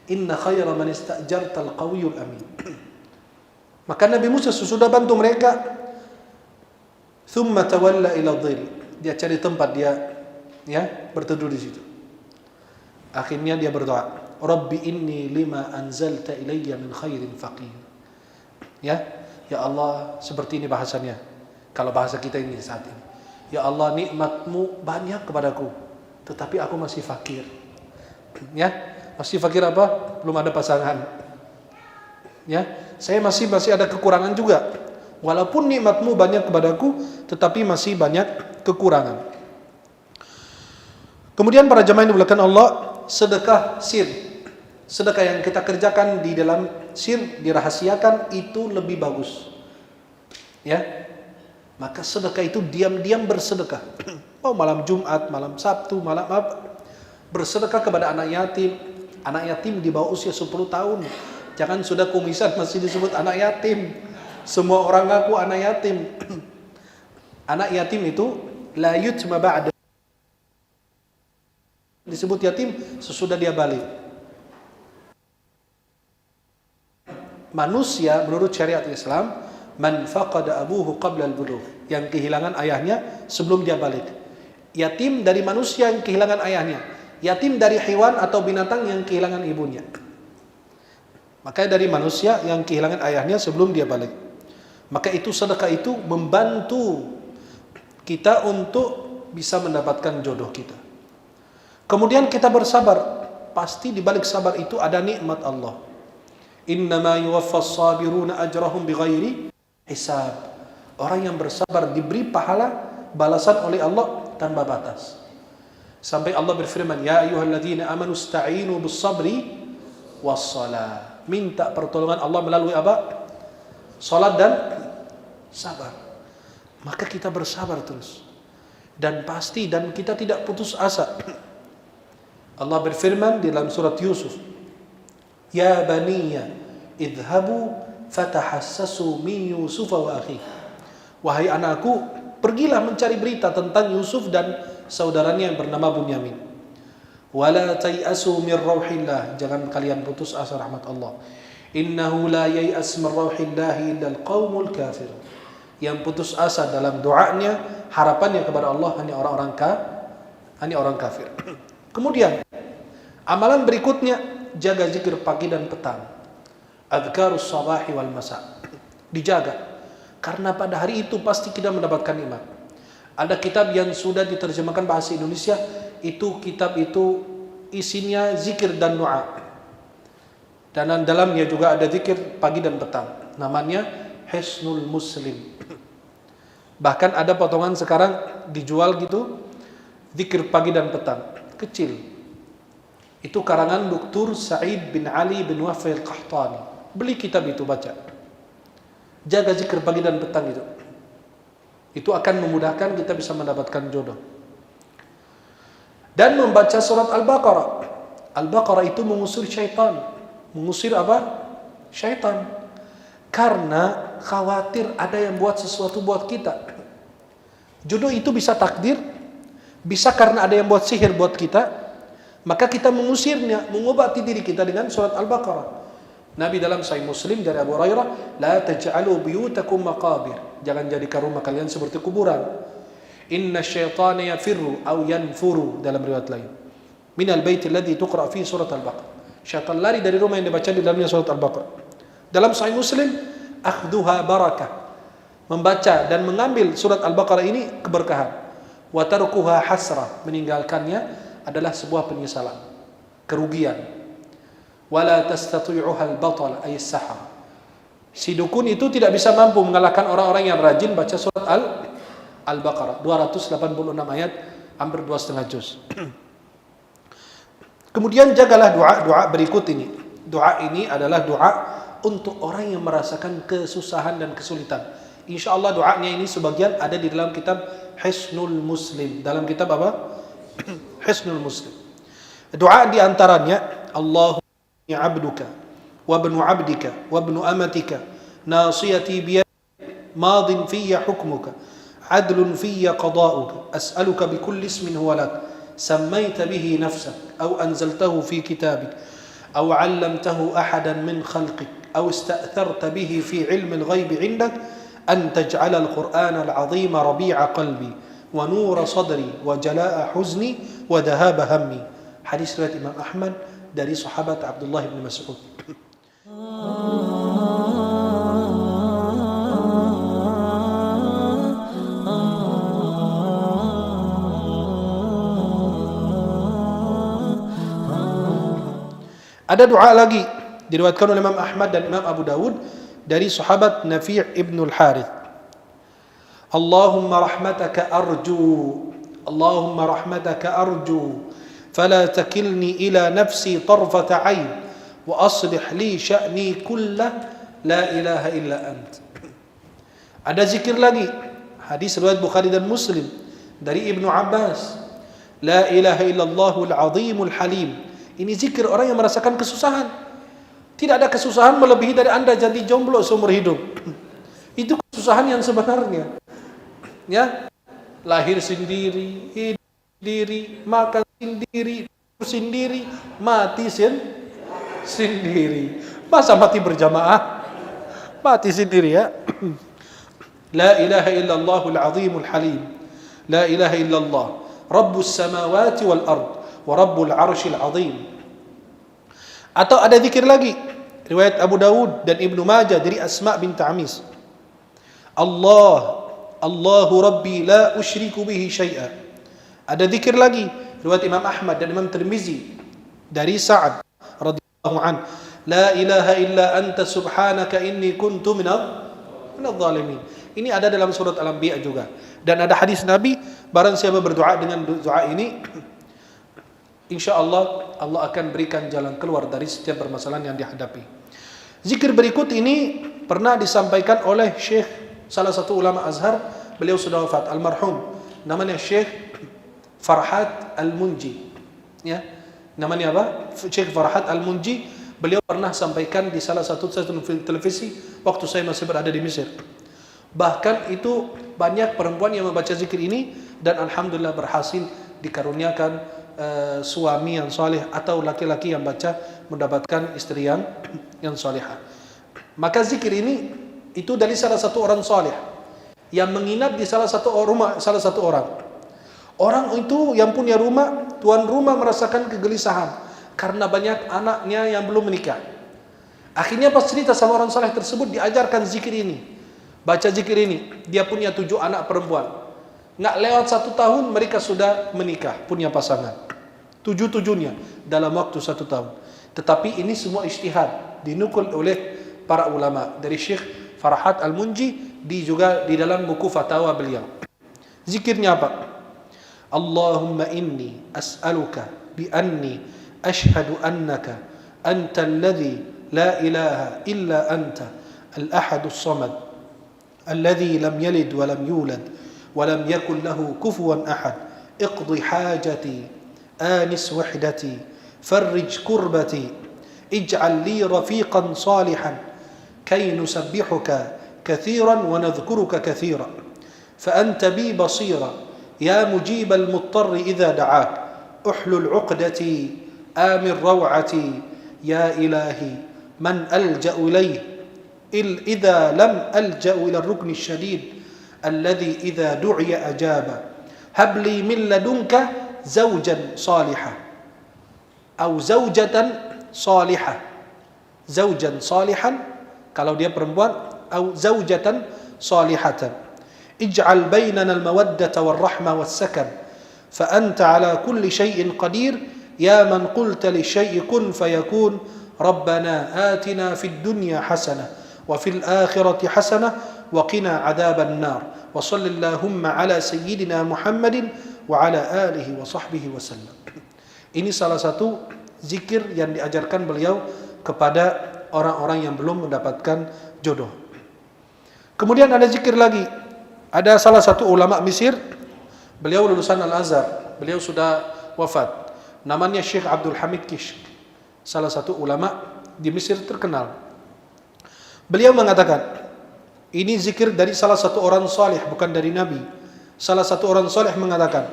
Inna khayra man ista'jarta al-qawiyul amin. Maka Nabi Musa sesudah bantu mereka, thumma tawalla ila dhil. Dia cari tempat dia ya berteduh di situ. Akhirnya dia berdoa, Rabbi inni lima anzalta ilayya min khairin faqir. Ya Allah, seperti ini bahasanya. Kalau bahasa kita ini saat ini. Ya Allah, nikmatmu banyak kepadaku, tetapi aku masih fakir. Ya, masih fakir apa? Belum ada pasangan. Ya, saya masih ada kekurangan juga. Walaupun nikmatmu banyak kepadaku, tetapi masih banyak kekurangan. Kemudian para jemaah yang dimuliakan Allah, sedekah sir. Sedekah yang kita kerjakan di dalam sir, dirahasiakan, itu lebih bagus. Ya. Maka sedekah itu diam-diam bersedekah. Oh, malam Jumat, malam Sabtu, malam apa? Bersedekah kepada anak yatim. Anak yatim di bawah usia 10 tahun. Jangan sudah kumisan masih disebut anak yatim. Semua orang ngaku anak yatim. Anak yatim itu la yutma ba'da. Disebut yatim sesudah dia balik. Manusia menurut syariat Islam, man faqada abuhu qabla al-bulugh, yang kehilangan ayahnya sebelum dia balik. Yatim dari manusia yang kehilangan ayahnya. Yatim dari hewan atau binatang yang kehilangan ibunya. Makanya dari manusia yang kehilangan ayahnya sebelum dia balik. Maka itu sedekah itu membantu kita untuk bisa mendapatkan jodoh kita. Kemudian kita bersabar. Pasti di balik sabar itu ada nikmat Allah. Innama yuwaffas sabiruna ajrahum bighairi hisab. Orang yang bersabar diberi pahala balasan oleh Allah tanpa batas. Sampai Allah berfirman, ya ayyuhalladzina amanu ista'inu bis-sabri was-shalah. Minta pertolongan Allah melalui apa? Salat dan sabar. Maka kita bersabar terus. Dan pasti, dan kita tidak putus asa. Allah berfirman di dalam surat Yusuf, ya baniya idhabu fatahassasu min Yusuf wa akhi. Wahai anakku, pergilah mencari berita tentang Yusuf dan saudaranya yang bernama Bunyamin. Wala tayasu min rauhillah, jangan kalian putus asa rahmat Allah. Innahu la yayas min rauhillahi illa alqaumul kafir. Yang putus asa dalam doanya, harapannya kepada Allah hanya orang kafir. Kemudian amalan berikutnya, jaga zikir pagi dan petang. Adhkarus sabahi wal masa. Dijaga. Karena pada hari itu pasti kita mendapatkan nikmat. Ada kitab yang sudah diterjemahkan bahasa Indonesia, itu kitab itu isinya zikir dan doa. Dan dalamnya juga ada zikir pagi dan petang. Namanya Hisnul Muslim. Bahkan ada potongan sekarang dijual gitu, zikir pagi dan petang, kecil. Itu karangan Dr. Sa'id bin Ali bin Wafi al-Qahtani. Beli kitab itu, baca. Jaga zikir pagi dan petang itu. Itu akan memudahkan kita bisa mendapatkan jodoh. Dan membaca surat Al-Baqarah. Al-Baqarah itu mengusir syaitan. Mengusir apa? Syaitan. Karena khawatir ada yang buat sesuatu buat kita. Jodoh itu bisa takdir, bisa karena ada yang buat sihir buat kita, maka kita mengusirnya, mengobati diri kita dengan surat Al-Baqarah. Nabi dalam Sahih Muslim dari Abu Hurairah, la taj'alu buyutakum maqabir. Jangan jadikan rumah kalian seperti kuburan. Inna syaitana yafirru aw yanfuru, dalam riwayat lain. Minal bait alladhi tuqra fi surat Al-Baqarah. Syaitan lari dari rumah yang dibaca di dalamnya surat Al-Baqarah. Dalam Sahih Muslim, akhduha barakah. Membaca dan mengambil surat Al-Baqarah ini keberkahan. Wa tarkuha hasrah, meninggalkannya adalah sebuah penyesalan, kerugian. Wala tastati'uha al-batal ay as-sahar. Si dukun itu tidak bisa mampu mengalahkan orang-orang yang rajin baca surat Al-Baqarah 286 ayat, hampir 2,5 juz. Kemudian jagalah doa berikut ini. Doa ini adalah doa untuk orang yang merasakan kesusahan dan kesulitan. Insyaallah doanya ini sebagian ada di dalam kitab Hisnul Muslim. Dalam kitab apa? Hisnul Muslim. Doa di antaranya, Allahumma abduka wa ibnu abdika wa ibnu amatika nasiyati biyadika madin fiyya hukmuka adlun fiyya qada'uka as'aluka bikulli ismin huwa lak sammayta bihi nafsak aw anzaltahu fi kitabik aw 'allamtahu ahadan min khalqik aw ista'tharta bihi fi 'ilmi al-ghaib 'indak an taj'ala al-Qur'ana al-'azima rabi'a qalbi wa nura sadri wa jalaa'a huzni wa dhahaba hammi. Hadis riwayat Imam Ahmad dari sahabat Abdullah bin Mas'ud. Ada doa lagi diriwayatkan oleh Imam Ahmad dan Imam Abu Dawud dari sahabat Nafi' ibn al-Harith. Allahumma rahmataka arju, Allahumma rahmataka arju, fala takilni ila nafsi tarfata ain, wa aslih li sya'ni kullah, la ilaha illa ant. Ada zikir lagi, hadis riwayat Bukhari dan Muslim dari Ibnu Abbas, la ilaha illallahul azimul halim. Ini zikir orang yang merasakan kesusahan. Tidak ada kesusahan melebihi dari Anda jadi jomblo seumur hidup. Itu kesusahan yang sebenarnya. Ya, lahir sendiri, hidup sendiri, makan sendiri, sendiri, mati sendiri. Masa mati berjamaah? Mati sendiri ya. La ilaha illallahul azimul halim. La ilaha illallah Rabbus samawati wal ard wa Rabbul arshil azim. Atau ada zikir lagi riwayat Abu Dawud dan Ibnu Majah dari Asma bint Amis. Allahu Rabbi la usyriku bihi syai'a. Ada zikir lagi riwayat Imam Ahmad dan Imam Tirmizi dari Sa'ad radhiyallahu an, la ilaha illa anta subhanaka inni kuntu minadh dhalimin. Ini ada dalam surat Al-Anbiya juga. Dan ada hadis Nabi, barang siapa berdoa dengan doa ini, insyaallah Allah akan berikan jalan keluar dari setiap permasalahan yang dihadapi. Zikir berikut ini pernah disampaikan oleh Syekh, salah satu ulama Azhar, beliau sudah wafat, almarhum, namanya Syekh Farhat Al-Munji. Ya, namanya apa? Syekh Farhat Al-Munji. Beliau pernah sampaikan di salah satu stasiun televisi waktu saya masih berada di Mesir. Bahkan itu banyak perempuan yang membaca zikir ini dan alhamdulillah berhasil dikaruniakan suami yang soleh atau laki-laki yang baca mendapatkan istri yang solehah. Maka zikir ini itu dari salah satu orang soleh yang menginap di salah satu rumah salah satu orang. Orang itu yang punya rumah, tuan rumah merasakan kegelisahan karena banyak anaknya yang belum menikah. Akhirnya pas cerita sama orang soleh tersebut, diajarkan zikir ini, baca zikir ini. Dia punya 7 anak perempuan. Nggak lewat 1 tahun mereka sudah menikah, punya pasangan. 7-7-nya dalam waktu 1 tahun. Tetapi ini semua ijtihad, dinukul oleh para ulama. Dari Syekh Farhat Al-Munji, juga di dalam buku fatwa beliau. Zikirnya apa? Allahumma inni as'aluka bi anni ashhadu annaka antal ladzi لا إله إلا أنت الأحد الصمد الذي لم يلد ولم يولد ولم يكن له كفوا أحد اقض حاجتي آنس وحدتي فرج كربتي اجعل لي رفيقا صالحا كي نسبحك كثيرا ونذكرك كثيرا فأنت بي بصيرا يا مجيب المضطر إذا دعاك أحلل عقدتي آمن روعتي يا إلهي من ألجأ إليه إذا لم ألجأ إلى الركن الشديد الذي إذا دعي أجاب هب لي من لدنك زوجا صالحا أو زوجة صالحة زوجا صالحا kalau dia perempuan أو زوجة صالحة اجعل بيننا المودة والرحمة والسكن فأنت على كل شيء قدير يا من قلت للشيء كن فيكون ربنا آتنا في الدنيا حسنة وفي الآخرة حسنة وقنا عذاب النار وصل اللهم على سيدنا محمد وعلى آله وصحبه وسلم. Ini salah satu zikir yang diajarkan beliau kepada orang-orang yang belum mendapatkan jodoh. Kemudian ada zikir lagi. Ada salah satu ulama Mesir, beliau lulusan Al-Azhar, beliau sudah wafat. Namanya Syekh Abdul Hamid Kishk, salah satu ulama di Mesir terkenal. Beliau mengatakan, ini zikir dari salah satu orang saleh, bukan dari Nabi. Salah satu orang saleh mengatakan,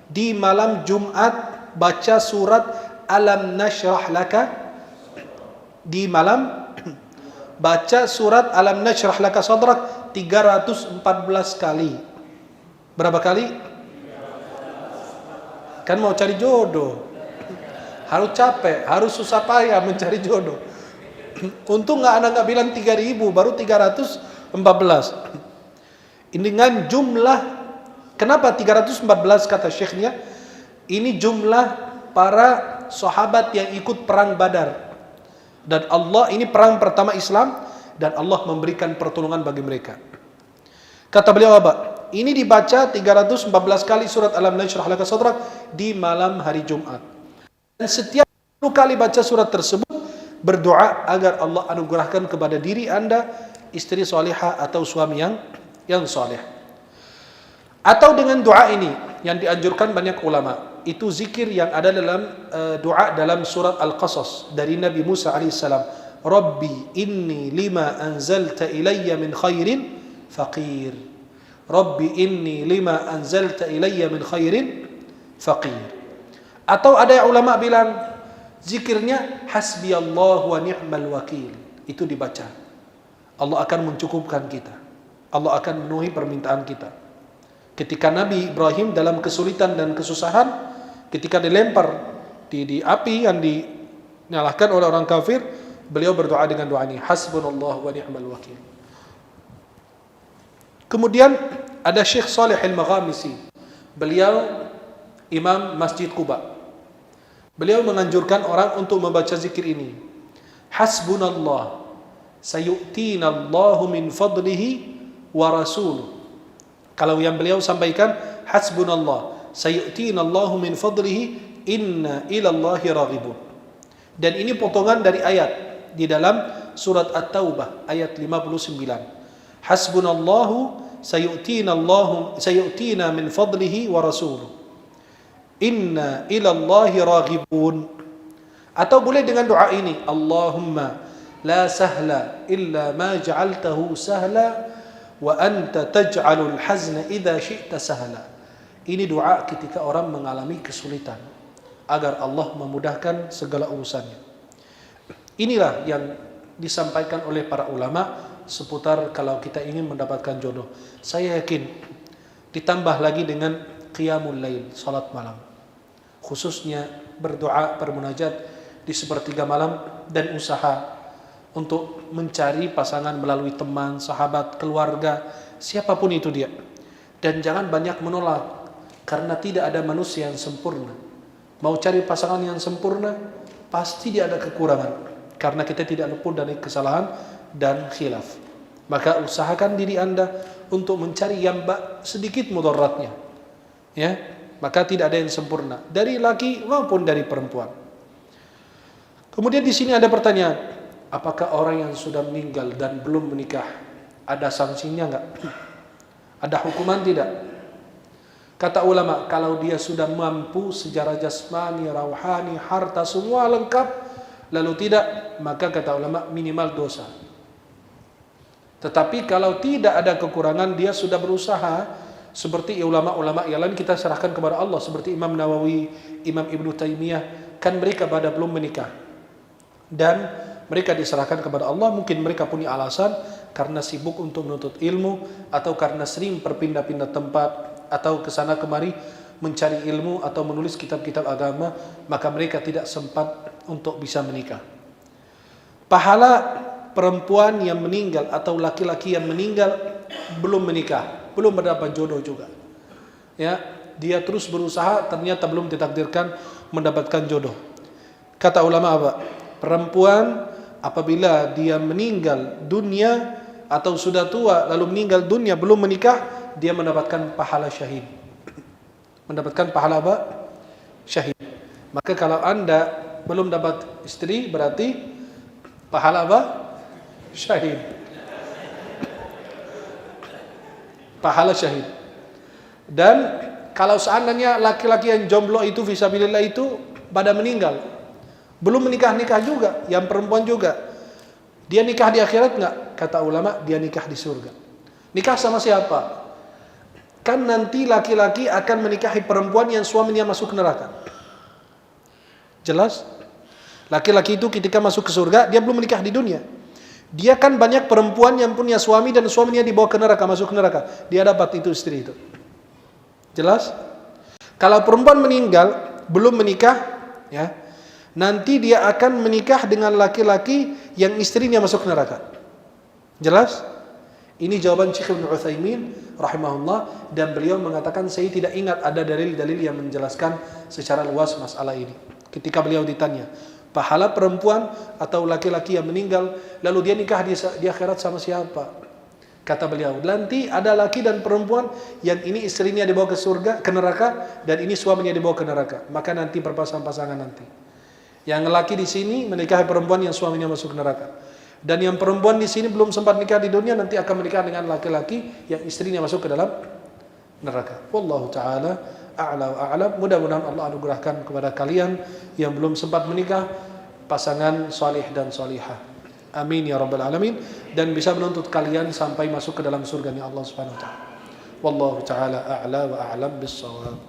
di malam Jumat baca surat Alam Nashrah Laka. Di malam baca surat Alam Nashrah Laka Sadrak 314 kali. Berapa kali? Kan mau cari jodoh, harus capek, harus susah payah mencari jodoh. Untung nggak bilang 3.000, baru 314. Dengan jumlah, kenapa 314 kata syekhnya? Ini jumlah para sahabat yang ikut perang Badar. Dan Allah, ini perang pertama Islam, dan Allah memberikan pertolongan bagi mereka. Kata beliau apa? Ini dibaca 314 kali surat Alam Nashrah Laka Sadrak di malam hari Jumat. Dan setiap 10 kali baca surat tersebut, berdoa agar Allah anugerahkan kepada diri Anda istri salihah atau suami yang saleh. Atau dengan doa ini yang dianjurkan banyak ulama, itu zikir yang ada dalam doa dalam surat Al-Qasas dari Nabi Musa alaihissalam. Rabbi inni lima anzalta ilayya min khairin faqir. Rabbi inni lima anzalta ilayya min khairin faqir. Atau ada ulama bilang zikirnya hasbiyallahu wa ni'mal wakil. Itu dibaca. Allah akan mencukupkan kita. Allah akan memenuhi permintaan kita. Ketika Nabi Ibrahim dalam kesulitan dan kesusahan, ketika dilempar di api yang dinyalakan oleh orang kafir, beliau berdoa dengan doa ini, hasbunallahu wa ni'mal wakil. Kemudian ada Syekh Saleh Al-Maghamisi. Beliau imam Masjid Quba. Beliau menganjurkan orang untuk membaca zikir ini. Hasbunallah sayu'tina Allahu min fadlihi wa rasuluh. Kalau yang beliau sampaikan, hasbunallah sayu'tina Allahu min fadlihi inna ilallahi raghibun. Dan ini potongan dari ayat di dalam surat At-Taubah ayat 59. Hasbunallahu sayu'tina min fadlihi wa rasuluh. Inna ilallahi raghibun. Atau boleh dengan doa ini, Allahumma la sahla illa ma ja'altahu sahla wa anta taj'alul hazna idza syi'ta sahla. Ini doa ketika orang mengalami kesulitan. agar Allah memudahkan segala urusannya. Inilah yang disampaikan oleh para ulama seputar kalau kita ingin mendapatkan jodoh. Saya yakin ditambah lagi dengan qiyamul lail, salat malam. Khususnya berdoa, bermunajat di sepertiga malam, dan usaha untuk mencari pasangan melalui teman, sahabat, keluarga, siapapun itu dia. Dan jangan banyak menolak, karena tidak ada manusia yang sempurna. Mau cari pasangan yang sempurna, pasti dia ada kekurangan. Karena kita tidak luput dari kesalahan dan khilaf. Maka usahakan diri Anda untuk mencari yang sedikit mudaratnya. Ya, maka tidak ada yang sempurna dari laki maupun dari perempuan. Kemudian di sini ada pertanyaan, apakah orang yang sudah meninggal dan belum menikah ada sanksinya enggak? Ada hukuman tidak? Kata ulama, kalau dia sudah mampu secara jasmani, rauhani, harta semua lengkap, lalu tidak, maka kata ulama minimal dosa. Tetapi kalau tidak ada kekurangan, dia sudah berusaha, seperti ulama-ulama yang lain kita serahkan kepada Allah, seperti Imam Nawawi, Imam Ibnu Taimiyah, kan mereka pada belum menikah dan mereka diserahkan kepada Allah. Mungkin mereka punya alasan karena sibuk untuk menuntut ilmu, atau karena sering berpindah-pindah tempat, atau kesana kemari mencari ilmu atau menulis kitab-kitab agama, maka mereka tidak sempat untuk bisa menikah. Pahala perempuan yang meninggal atau laki-laki yang meninggal belum menikah, belum mendapat jodoh juga. Ya, dia terus berusaha, ternyata belum ditakdirkan mendapatkan jodoh. Kata ulama apa? Perempuan apabila dia meninggal dunia atau sudah tua lalu meninggal dunia belum menikah, dia mendapatkan pahala syahid. Mendapatkan pahala apa? Syahid. Maka kalau Anda belum dapat istri, berarti pahala apa? Syahid. Pahala syahid. Dan kalau seandainya laki-laki yang jomblo itu fisabilillah itu pada meninggal, belum menikah juga, yang perempuan juga, dia nikah di akhirat enggak? Kata ulama, dia nikah di surga. Nikah sama siapa? Kan nanti laki-laki akan menikahi perempuan yang suaminya masuk neraka. Jelas? Laki-laki itu ketika masuk ke surga, dia belum menikah di dunia. Dia kan banyak perempuan yang punya suami dan suaminya dibawa ke neraka, masuk ke neraka. Dia dapat itu istri itu. Jelas? Kalau perempuan meninggal, belum menikah, ya, nanti dia akan menikah dengan laki-laki yang istrinya masuk neraka. Jelas? Ini jawaban Syekh Ibnu Utsaimin rahimahullah, dan beliau mengatakan saya tidak ingat ada dalil-dalil yang menjelaskan secara luas masalah ini. Ketika beliau ditanya, pahala perempuan atau laki-laki yang meninggal lalu dia nikah di akhirat sama siapa? Kata beliau, nanti ada laki dan perempuan yang ini istrinya dibawa ke surga, ke neraka, dan ini suaminya dibawa ke neraka. Maka nanti berpasang-pasangan nanti. Yang laki di sini menikahi perempuan yang suaminya masuk neraka. Dan yang perempuan di sini belum sempat nikah di dunia, nanti akan menikah dengan laki-laki yang istrinya masuk ke dalam neraka. Wallahu ta'ala a'la wa a'lam. Mudah-mudahan Allah anugerahkan kepada kalian yang belum sempat menikah pasangan salih dan salihah. Amin ya rabbal alamin. Dan bisa menuntut kalian sampai masuk ke dalam surganya Allah subhanahu wa ta'ala. Wallahu ta'ala a'la wa a'lam bis-shawab.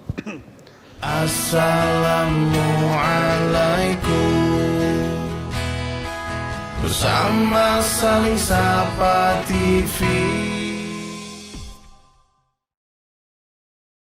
Assalamualaikum. Bersama Saling Sapa TV.